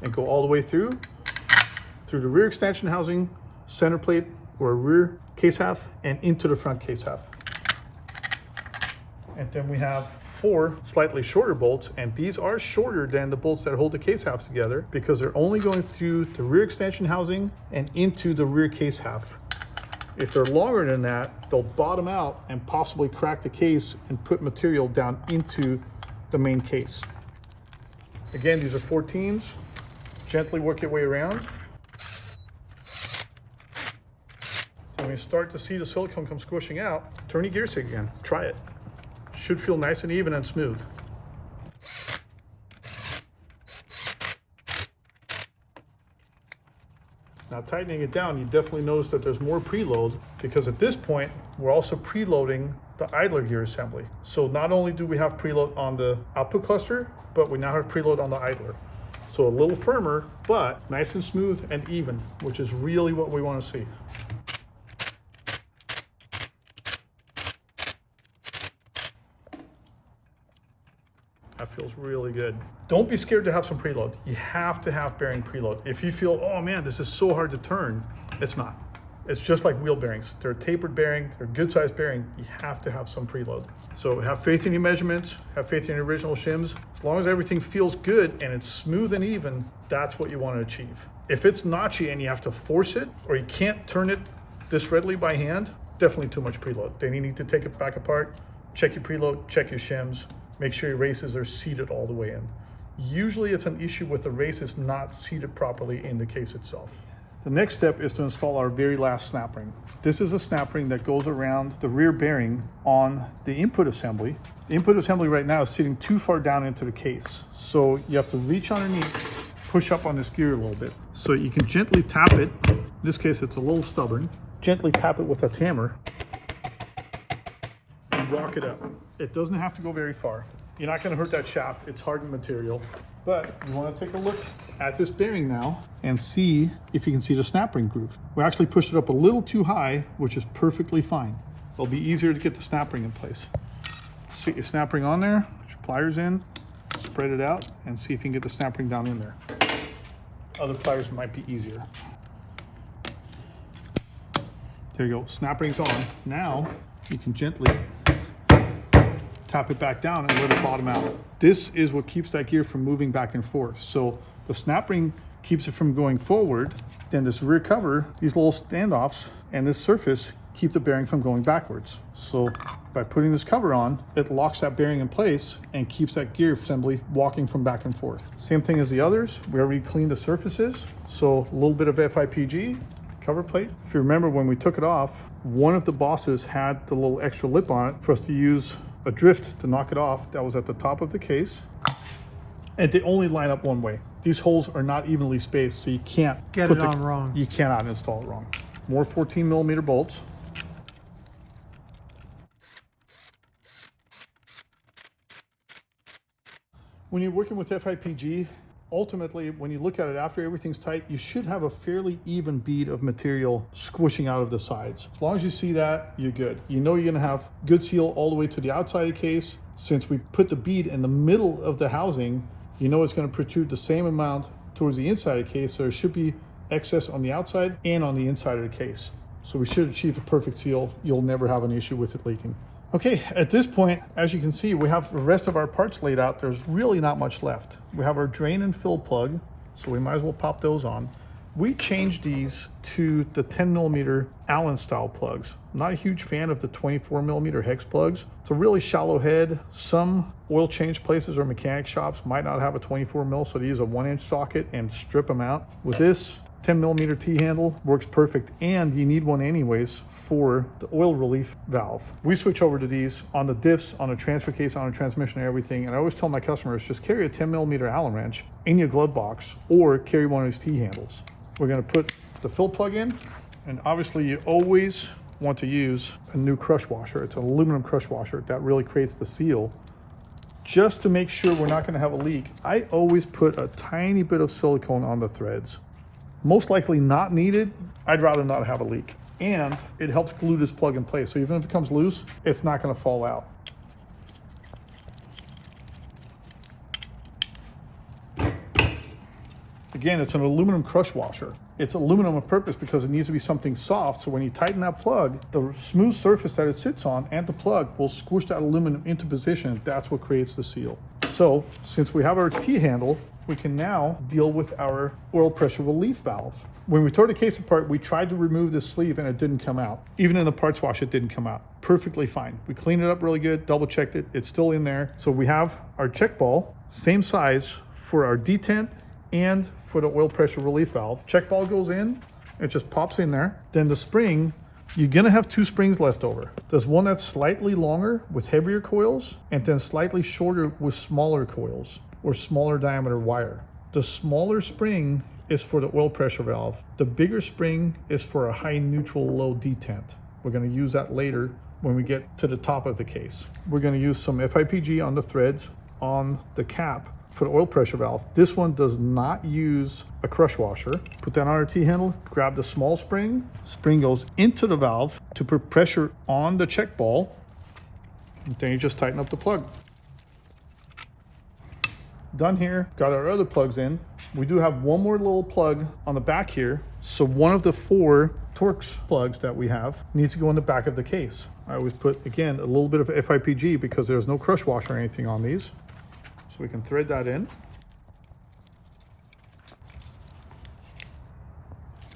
and go all the way through the rear extension housing, center plate or rear case half, and into the front case half. And then we have 4 slightly shorter bolts, and these are shorter than the bolts that hold the case halves together because they're only going through the rear extension housing and into the rear case half. If they're longer than that, they'll bottom out and possibly crack the case and put material down into the main case. Again, these are 14s. Gently work your way around. When you start to see the silicone come squishing out, turn your gear stick again. Try it. Should feel nice and even and smooth. Now tightening it down, you definitely notice that there's more preload because at this point, we're also preloading the idler gear assembly. So not only do we have preload on the output cluster, but we now have preload on the idler. So a little firmer, but nice and smooth and even, which is really what we want to see. That feels really good. Don't be scared to have some preload. You have to have bearing preload. If you feel, oh man, this is so hard to turn, it's not. It's just like wheel bearings. They're a tapered bearing, they're a good sized bearing. You have to have some preload. So have faith in your measurements, have faith in your original shims. As long as everything feels good and it's smooth and even, that's what you want to achieve. If it's notchy and you have to force it or you can't turn it this readily by hand, definitely too much preload. Then you need to take it back apart, check your preload, check your shims, make sure your races are seated all the way in. Usually it's an issue with the races not seated properly in the case itself. The next step is to install our very last snap ring. This is a snap ring that goes around the rear bearing on the input assembly. The input assembly right now is sitting too far down into the case. So you have to reach underneath, push up on this gear a little bit. So you can gently tap it. In this case, it's a little stubborn. Gently tap it with a hammer and rock it up. It doesn't have to go very far. You're not going to hurt that shaft. It's hardened material. But you want to take a look at this bearing now and see if you can see the snap ring groove. We actually pushed it up a little too high, which is perfectly fine. It'll be easier to get the snap ring in place. Sit your snap ring on there, put your pliers in, spread it out, and see if you can get the snap ring down in there. Other pliers might be easier. There you go, snap ring's on. Now you can gently tap it back down and let it bottom out. This is what keeps that gear from moving back and forth. So the snap ring keeps it from going forward, then this rear cover, these little standoffs, and this surface keep the bearing from going backwards. So by putting this cover on, it locks that bearing in place and keeps that gear assembly walking from back and forth. Same thing as the others. We already cleaned the surfaces. So a little bit of FIPG, cover plate. If you remember when we took it off, one of the bosses had the little extra lip on it for us to use a drift to knock it off. That was at the top of the case. And they only line up one way. These holes are not evenly spaced, so you can't Get it on wrong. You cannot install it wrong. More 14mm bolts. When you're working with FIPG, ultimately, when you look at it after everything's tight, you should have a fairly even bead of material squishing out of the sides. As long as you see that, you're good. You know you're gonna have good seal all the way to the outside of the case. Since we put the bead in the middle of the housing, you know it's gonna protrude the same amount towards the inside of the case, so there should be excess on the outside and on the inside of the case. So we should achieve a perfect seal. You'll never have an issue with it leaking. Okay, at this point, as you can see, we have the rest of our parts laid out. There's really not much left. We have our drain and fill plug, so we might as well pop those on. We changed these to the 10mm Allen style plugs. I'm not a huge fan of the 24mm hex plugs. It's a really shallow head. Some oil change places or mechanic shops might not have a 24mm, so they use a 1-inch socket and strip them out. With this, 10mm T-handle works perfect, and you need one anyways for the oil relief valve. We switch over to these on the diffs, on the transfer case, on the transmission and everything, and I always tell my customers, just carry a 10mm Allen wrench in your glove box or carry one of these T-handles. We're gonna put the fill plug in, and obviously you always want to use a new crush washer. It's an aluminum crush washer that really creates the seal. Just to make sure we're not gonna have a leak, I always put a tiny bit of silicone on the threads. Most likely not needed. I'd rather not have a leak. And it helps glue this plug in place. So even if it comes loose, it's not gonna fall out. Again, it's an aluminum crush washer. It's aluminum on purpose because it needs to be something soft, so when you tighten that plug, the smooth surface that it sits on and the plug will squish that aluminum into position. That's what creates the seal. So since we have our T-handle, we can now deal with our oil pressure relief valve. When we tore the case apart, we tried to remove this sleeve and it didn't come out. Even in the parts wash, it didn't come out. Perfectly fine. We cleaned it up really good, double checked it, it's still in there. So we have our check ball, same size for our detent and for the oil pressure relief valve. Check ball goes in, it just pops in there. Then the spring, you're gonna have two springs left over. There's one that's slightly longer with heavier coils and then slightly shorter with smaller coils or smaller diameter wire. The smaller spring is for the oil pressure valve. The bigger spring is for a high neutral low detent. We're gonna use that later when we get to the top of the case. We're gonna use some FIPG on the threads on the cap for the oil pressure valve. This one does not use a crush washer. Put that on our T-handle, grab the small spring. Spring goes into the valve to put pressure on the check ball. And then you just tighten up the plug. Done here, got our other plugs in. We do have one more little plug on the back here. So one of the 4 Torx plugs that we have needs to go in the back of the case. I always put, again, a little bit of FIPG because there's no crush washer or anything on these. So we can thread that in.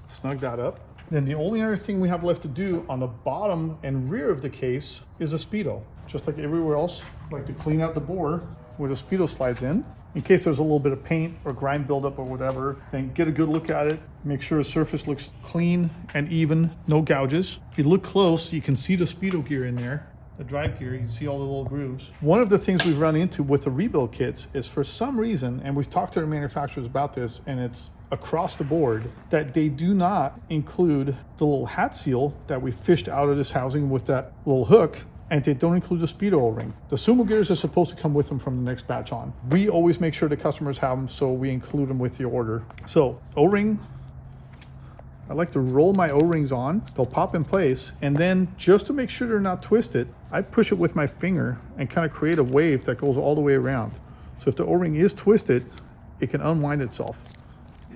Snug that up. Then the only other thing we have left to do on the bottom and rear of the case is a Speedo. Just like everywhere else, I like to clean out the bore where the Speedo slides in case there's a little bit of paint or grime buildup or whatever. Then get a good look at it. Make sure the surface looks clean and even, no gouges. If you look close, you can see the Speedo gear in there. The drive gear, you can see all the little grooves. One of the things we've run into with the rebuild kits is for some reason, and we've talked to the manufacturers about this, and it's across the board, that they do not include the little hat seal that we fished out of this housing with that little hook, and they don't include the Speedo O-ring. The sumo gears are supposed to come with them from the next batch on. We always make sure the customers have them, so we include them with the order. So O-ring, I like to roll my O-rings on. They'll pop in place. And then just to make sure they're not twisted, I push it with my finger and kind of create a wave that goes all the way around. So if the O-ring is twisted, it can unwind itself.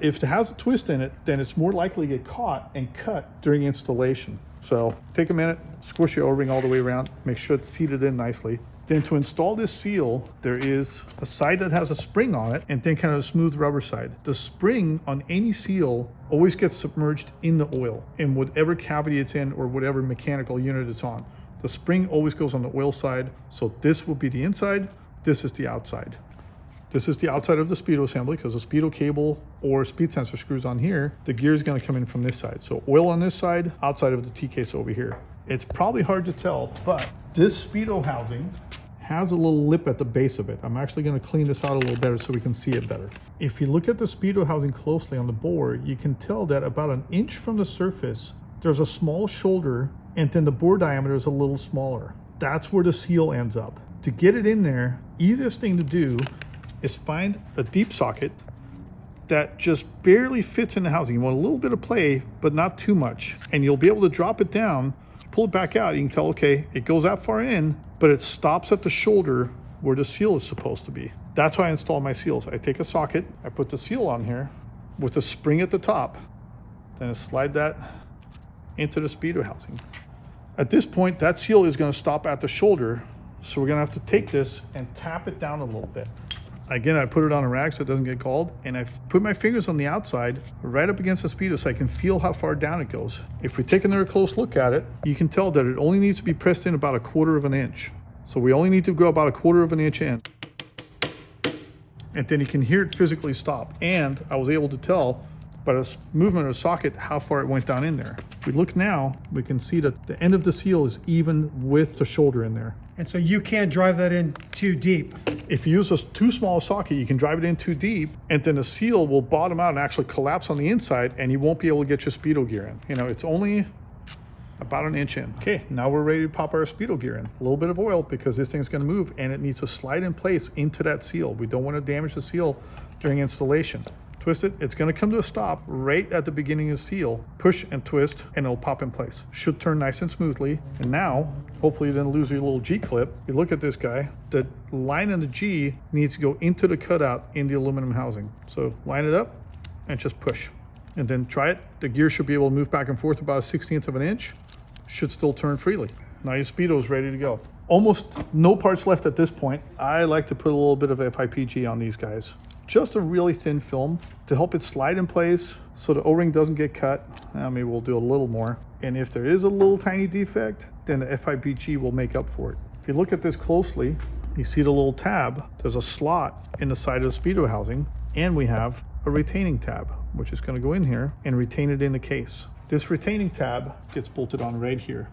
If it has a twist in it, then it's more likely to get caught and cut during installation. So take a minute, squish your O-ring all the way around, make sure it's seated in nicely. Then to install this seal, there is a side that has a spring on it and then kind of a smooth rubber side. The spring on any seal always gets submerged in the oil in whatever cavity it's in or whatever mechanical unit it's on. The spring always goes on the oil side. So this will be the inside, this is the outside. This is the outside of the Speedo assembly because the Speedo cable or speed sensor screws on here, the gear is gonna come in from this side. So oil on this side, outside of the T-case over here. It's probably hard to tell, but this Speedo housing has a little lip at the base of it. I'm actually gonna clean this out a little better so we can see it better. If you look at the Speedo housing closely on the bore, you can tell that about an inch from the surface, there's a small shoulder and then the bore diameter is a little smaller. That's where the seal ends up. To get it in there, easiest thing to do is find a deep socket that just barely fits in the housing. You want a little bit of play, but not too much. And you'll be able to drop it down, pull it back out. You can tell, okay, it goes that far in, but it stops at the shoulder where the seal is supposed to be. That's how I install my seals. I take a socket, I put the seal on here with a spring at the top, then I slide that into the Speedo housing. At this point, that seal is gonna stop at the shoulder, so we're gonna have to take this and tap it down a little bit. Again, I put it on a rag so it doesn't get cold, and I put my fingers on the outside right up against the Speedo so I can feel how far down it goes. If we take another close look at it, you can tell that it only needs to be pressed in about 1/4 of an inch. So we only need to go about 1/4 of an inch in. And then you can hear it physically stop. And I was able to tell by the movement of the socket how far it went down in there. If we look now, we can see that the end of the seal is even with the shoulder in there. And so you can't drive that in too deep. If you use a too small socket, you can drive it in too deep, and then the seal will bottom out and actually collapse on the inside, and you won't be able to get your Speedo gear in. You know, it's only about an inch in. Okay, now we're ready to pop our Speedo gear in. A little bit of oil because this thing's gonna move, and it needs to slide in place into that seal. We don't wanna damage the seal during installation. Twist it, it's gonna come to a stop right at the beginning of the seal. Push and twist, and it'll pop in place. Should turn nice and smoothly. And now, hopefully you didn't lose your little G clip. You look at this guy, the line on the G needs to go into the cutout in the aluminum housing. So line it up, and just push. And then try it. The gear should be able to move back and forth about 1/16 of an inch. Should still turn freely. Now your Speedo is ready to go. Almost no parts left at this point. I like to put a little bit of FIPG on these guys. Just a really thin film to help it slide in place so the O-ring doesn't get cut. Maybe we'll do a little more. And if there is a little tiny defect, then the FIPG will make up for it. If you look at this closely, you see the little tab. There's a slot in the side of the Speedo housing, and we have a retaining tab, which is going to go in here and retain it in the case. This retaining tab gets bolted on right here.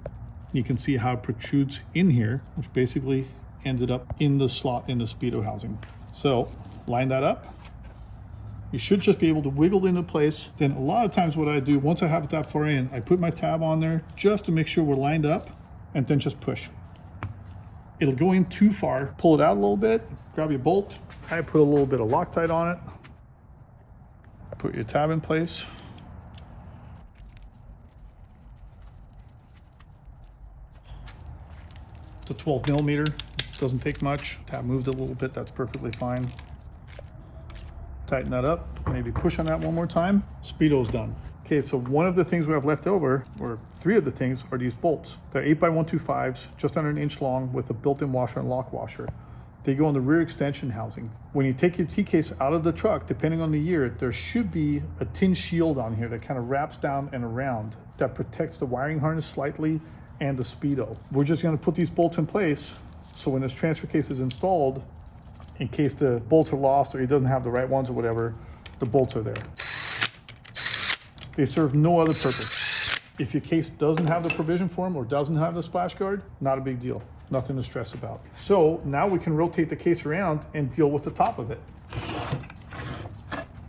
You can see how it protrudes in here, which basically ended up in the slot in the Speedo housing. So line that up. You should just be able to wiggle into place. Then a lot of times what I do, once I have it that far in, I put my tab on there just to make sure we're lined up, and then just push. It'll go in too far. Pull it out a little bit, grab your bolt. I put a little bit of Loctite on it. Put your tab in place. It's a 12 millimeter, doesn't take much. Tab moved a little bit, that's perfectly fine. Tighten that up, maybe push on that one more time. Speedo's done. Okay, so one of the things we have left over, or three of the things, are these bolts. They're 8x125s, just under an inch long with a built-in washer and lock washer. They go in the rear extension housing. When you take your T-case out of the truck, depending on the year, there should be a tin shield on here that kind of wraps down and around that protects the wiring harness slightly and the Speedo. We're just gonna put these bolts in place so when this transfer case is installed, in case the bolts are lost or he doesn't have the right ones or whatever, the bolts are there. They serve no other purpose. If your case doesn't have the provision for them or doesn't have the splash guard, not a big deal. Nothing to stress about. So now we can rotate the case around and deal with the top of it.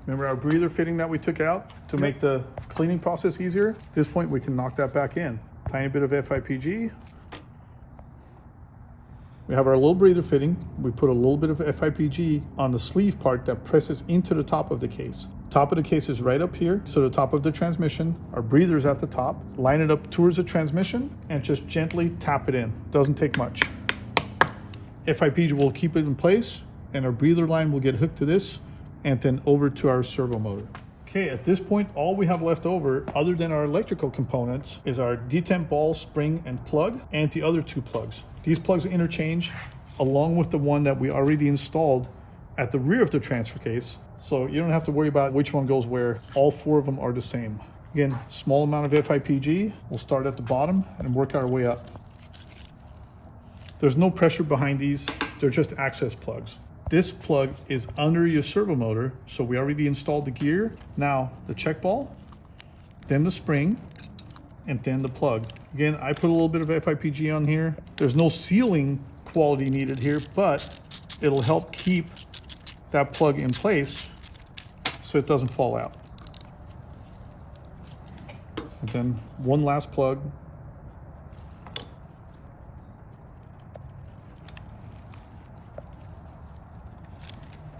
Remember our breather fitting that we took out to make the cleaning process easier? At this point, we can knock that back in. Tiny bit of FIPG. We have our little breather fitting. We put a little bit of FIPG on the sleeve part that presses into the top of the case. Top of the case is right up here, so the top of the transmission. Our breather's at the top. Line it up towards the transmission and just gently tap it in. Doesn't take much. FIPG will keep it in place, and our breather line will get hooked to this and then over to our servo motor. Okay, at this point, all we have left over, other than our electrical components, is our detent ball, spring, and plug, and the other two plugs. These plugs interchange along with the one that we already installed at the rear of the transfer case. So you don't have to worry about which one goes where. All four of them are the same. Again, small amount of FIPG. We'll start at the bottom and work our way up. There's no pressure behind these. They're just access plugs. This plug is under your servo motor, so we already installed the gear. Now the check ball, then the spring, and then the plug. Again, I put a little bit of FIPG on here. There's no sealing quality needed here, but it'll help keep that plug in place so it doesn't fall out. And then one last plug.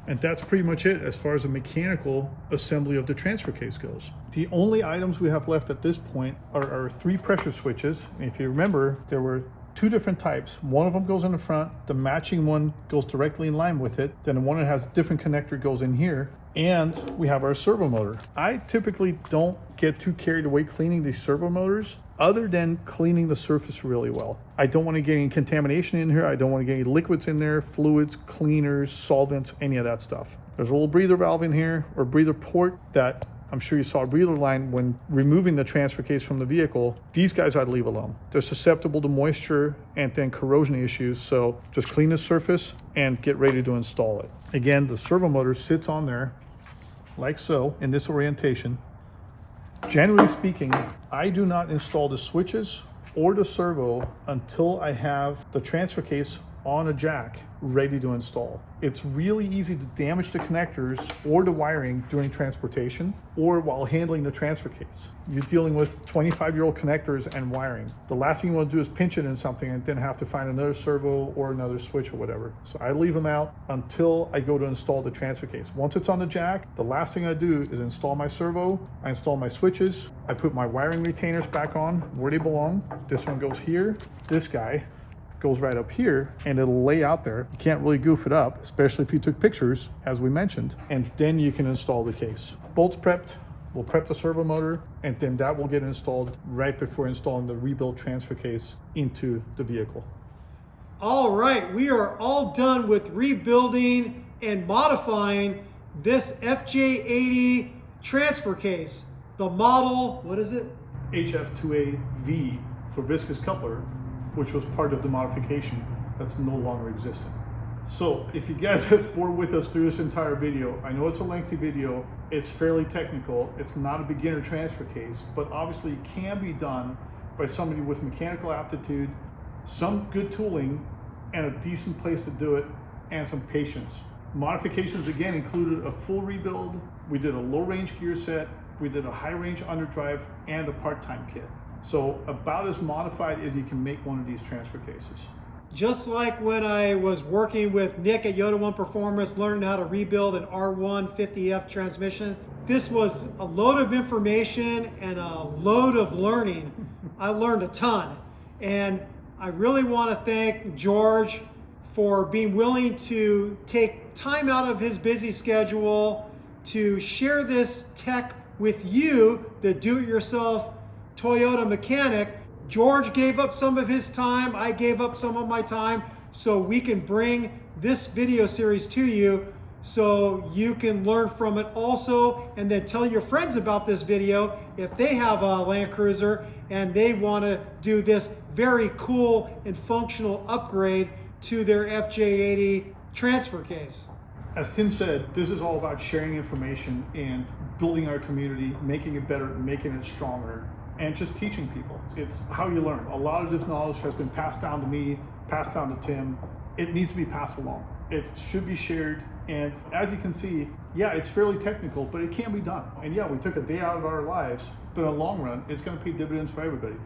And that's pretty much it as far as the mechanical assembly of the transfer case goes. The only items we have left at this point are our three pressure switches. And if you remember, there were two different types. One of them goes in the front, the matching one goes directly in line with it. Then the one that has a different connector goes in here. And we have our servo motor. I typically don't get too carried away cleaning these servo motors other than cleaning the surface really well. I don't want to get any contamination in here. I don't want to get any liquids in there, fluids, cleaners, solvents, any of that stuff. There's a little breather valve in here, or breather port, that I'm sure you saw a breather line when removing the transfer case from the vehicle. These guys I'd leave alone. They're susceptible to moisture and then corrosion issues, so just clean the surface and get ready to install it. Again, the servo motor sits on there like so in this orientation. Generally speaking, I do not install the switches or the servo until I have the transfer case on a jack ready to install. It's really easy to damage the connectors or the wiring during transportation or while handling the transfer case. You're dealing with 25-year-old connectors and wiring. The last thing you want to do is pinch it in something and then have to find another servo or another switch or whatever. So I leave them out until I go to install the transfer case. Once it's on the jack, the last thing I do is install my servo, I install my switches, I put my wiring retainers back on where they belong. This one goes here, this guy goes right up here and it'll lay out there. You can't really goof it up, especially if you took pictures, as we mentioned, and then you can install the case. Bolts prepped, we'll prep the servo motor, and then that will get installed right before installing the rebuilt transfer case into the vehicle. All right, we are all done with rebuilding and modifying this FJ80 transfer case. The model, what is it? HF2AV for viscous coupler, which was part of the modification that's no longer existent. So if you guys have bore with us through this entire video, I know it's a lengthy video, it's fairly technical, it's not a beginner transfer case, but obviously it can be done by somebody with mechanical aptitude, some good tooling, and a decent place to do it, and some patience. Modifications again included a full rebuild, we did a low range gear set, we did a high range underdrive, and a part-time kit. So about as modified as you can make one of these transfer cases. Just like when I was working with Nick at Yoda One Performance, learning how to rebuild an R1 50F transmission, this was a load of information and a load of learning. I learned a ton. And I really want to thank Georg for being willing to take time out of his busy schedule to share this tech with you, the do-it-yourself Toyota mechanic. Georg gave up some of his time, I gave up some of my time, so we can bring this video series to you so you can learn from it also, and then tell your friends about this video if they have a Land Cruiser and they want to do this very cool and functional upgrade to their FJ80 transfer case. As Tim said, this is all about sharing information and building our community, making it better, making it stronger, and just teaching people. It's how you learn. A lot of this knowledge has been passed down to me, passed down to Tim. It needs to be passed along. It should be shared. And as you can see, yeah, it's fairly technical, but it can be done. And yeah, we took a day out of our lives, but in the long run, it's going to pay dividends for everybody.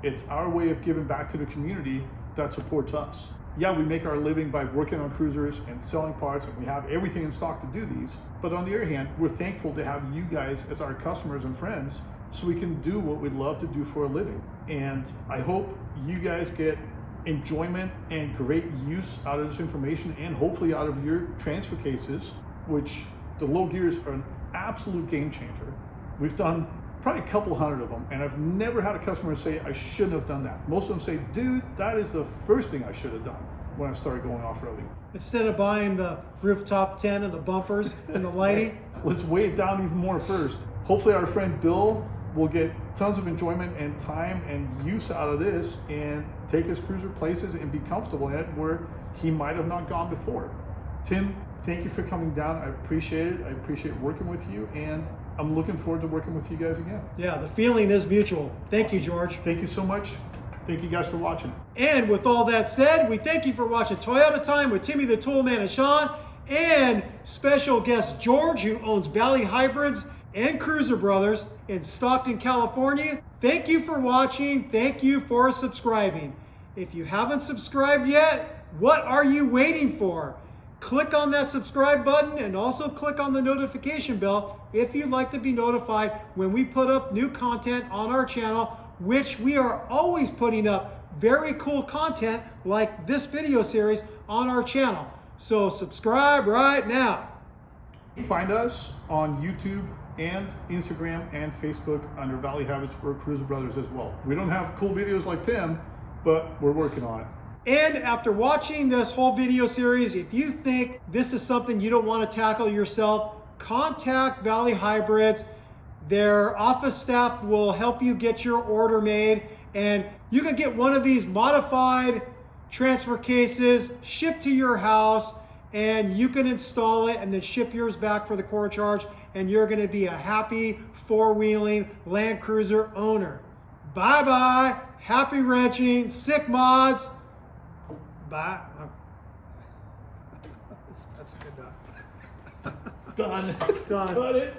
It's our way of giving back to the community that supports us. Yeah, we make our living by working on cruisers and selling parts, and we have everything in stock to do these. But on the other hand, we're thankful to have you guys as our customers and friends so we can do what we'd love to do for a living. And I hope you guys get enjoyment and great use out of this information, and hopefully out of your transfer cases, which the low gears are an absolute game changer. We've done probably a couple hundred of them, and I've never had a customer say, I shouldn't have done that. Most of them say, dude, that is the first thing I should have done when I started going off-roading. Instead of buying the rooftop tent and the bumpers and the lighting. Let's weigh it down even more first. Hopefully our friend Bill will get tons of enjoyment and time and use out of this and take his cruiser places and be comfortable in it where he might have not gone before. Tim, thank you for coming down. I appreciate it. I appreciate working with you, and I'm looking forward to working with you guys again. Yeah, the feeling is mutual. Thank you, Georg. Thank you so much. Thank you guys for watching. And with all that said, we thank you for watching Toyota Time with Timmy the Toolman and Sean, and special guest Georg, who owns Valley Hybrids and Cruiser Brothers in Stockton, California. Thank you for watching. Thank you for subscribing. If you haven't subscribed yet, what are you waiting for? Click on that subscribe button and also click on the notification bell if you'd like to be notified when we put up new content on our channel, which we are always putting up very cool content like this video series on our channel. So subscribe right now. Find us on YouTube and Instagram and Facebook under Valley Habits or Cruiser Brothers as well. We don't have cool videos like Tim, but we're working on it. And after watching this whole video series, if you think this is something you don't want to tackle yourself, contact Valley Hybrids. Their office staff will help you get your order made, and you can get one of these modified transfer cases shipped to your house, and you can install it and then ship yours back for the core charge, and you're going to be a happy four-wheeling Land Cruiser owner. Bye-bye. Happy wrenching. Sick mods. Bye. That's good enough. Done. Done. Cut it.